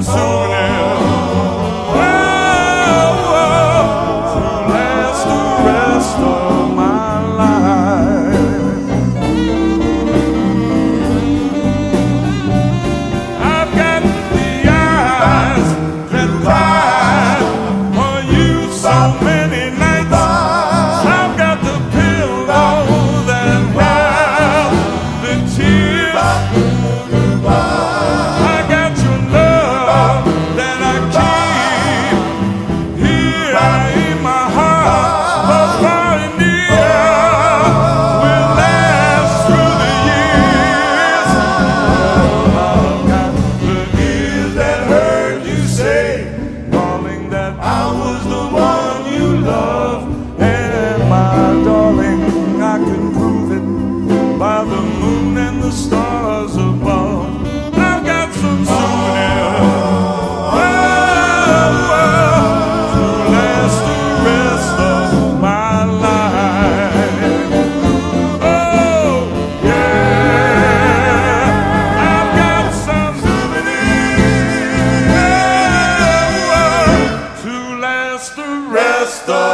souvenirs. To last the rest of my life. I've got the eyes that cried for you so many nights. I've got the pillow that held the tears. I got your love that I keep here in my heart, but far and near will last through the years. I've got the ears that heard you say, darling, that I was the one you loved. And my darling, I can prove it by the moon and the stars above. I've got some souvenirs to last the rest of my life. Oh, yeah, I've got some souvenirs to last the rest of